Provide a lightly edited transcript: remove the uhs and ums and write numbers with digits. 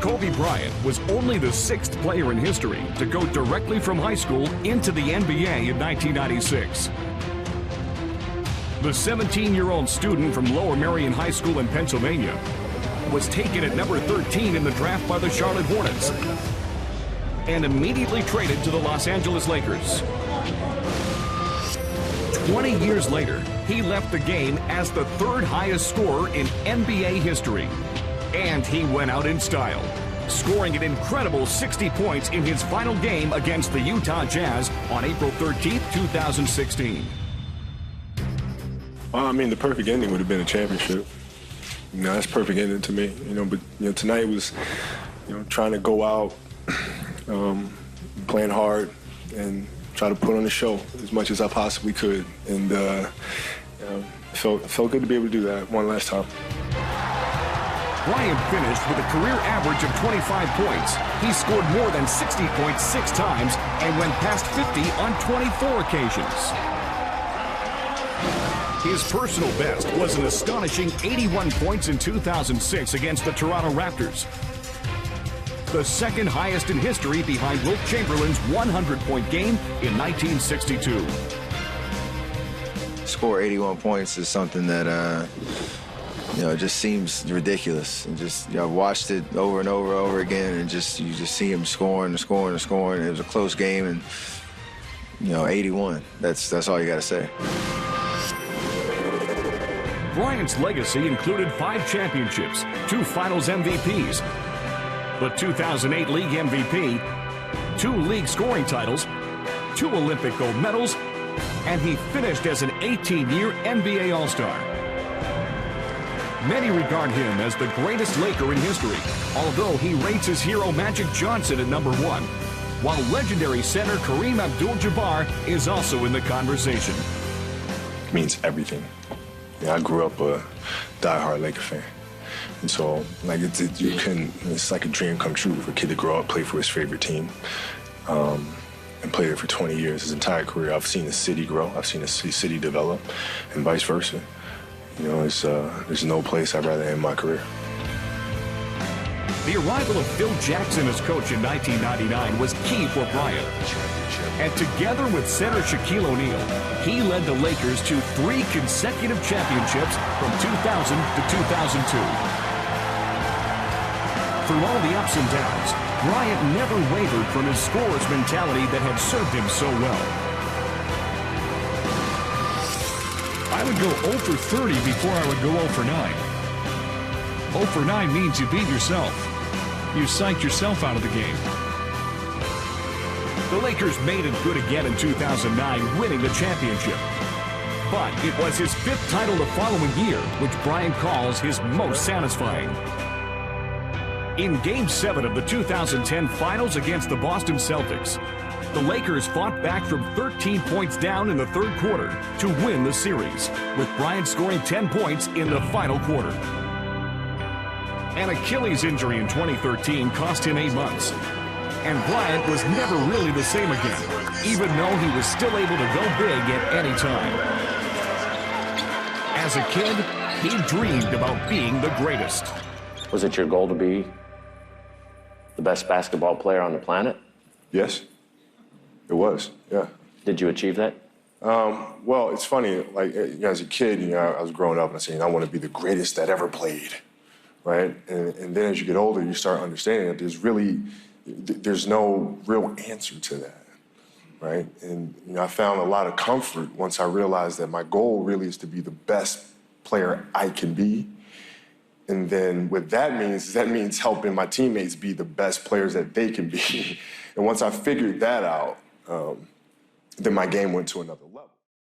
Kobe Bryant was only the 6th player in history to go directly from high school into the NBA in 1996. The 17-year-old student from Lower Merion High School in Pennsylvania was taken at number 13 in the draft by the Charlotte Hornets and immediately traded to the Los Angeles Lakers. 20 years later, he left the game as the 3rd highest scorer in NBA history. And he went out in style, scoring an incredible 60 points in his final game against the Utah Jazz on April 13, 2016. I mean, the perfect ending would have been a championship. You know, that's perfect ending to me. You know, but tonight was, trying to go out, playing hard, and try to put on a show as much as I possibly could. And felt good to be able to do that one last time. Bryant finished with a career average of 25 points. He scored more than 60 points 6 times and went past 50 on 24 occasions. His personal best was an astonishing 81 points in 2006 against the Toronto Raptors, the 2nd highest in history behind Wilt Chamberlain's 100-point game in 1962. Score 81 points is something that it just seems ridiculous. And just, I've watched it over and over again, and you just see him scoring and scoring and scoring. It was a close game, and 81. That's all you got to say. Bryant's legacy included 5 championships, 2 Finals MVPs, the 2008 League MVP, 2 league scoring titles, 2 Olympic gold medals, and he finished as an 18-year NBA All-Star. Many regard him as the greatest Laker in history, although he rates his hero Magic Johnson at number 1, while legendary center Kareem Abdul-Jabbar is also in the conversation. It means everything. I grew up a diehard Laker fan. And so, it's like a dream come true for a kid to grow up, play for his favorite team, and play there for 20 years. His entire career, I've seen the city grow, I've seen the city develop, and vice versa. There's no place I'd rather end my career. The arrival of Phil Jackson as coach in 1999 was key for Bryant. And together with center Shaquille O'Neal, he led the Lakers to 3 consecutive championships from 2000 to 2002. Through all the ups and downs, Bryant never wavered from his scorer's mentality that had served him so well. I would go 0 for 30 before I would go 0 for 9. 0 for 9 means you beat yourself. You psyched yourself out of the game. The Lakers made it good again in 2009, winning the championship. But it was his 5th title the following year, which Bryant calls his most satisfying. In Game 7 of the 2010 Finals against the Boston Celtics, the Lakers fought back from 13 points down in the 3rd quarter to win the series, with Bryant scoring 10 points in the final quarter. An Achilles injury in 2013 cost him 8 months, and Bryant was never really the same again, even though he was still able to go big at any time. As a kid, he dreamed about being the greatest. Was it your goal to be the best basketball player on the planet? Yes, it was, yeah. Did you achieve that? Well, it's funny, as a kid, I was growing up and I said, I want to be the greatest that ever played, right? And then as you get older, you start understanding that there's no real answer to that, right? And I found a lot of comfort once I realized that my goal really is to be the best player I can be. And then what that means helping my teammates be the best players that they can be. And once I figured that out, then my game went to another level.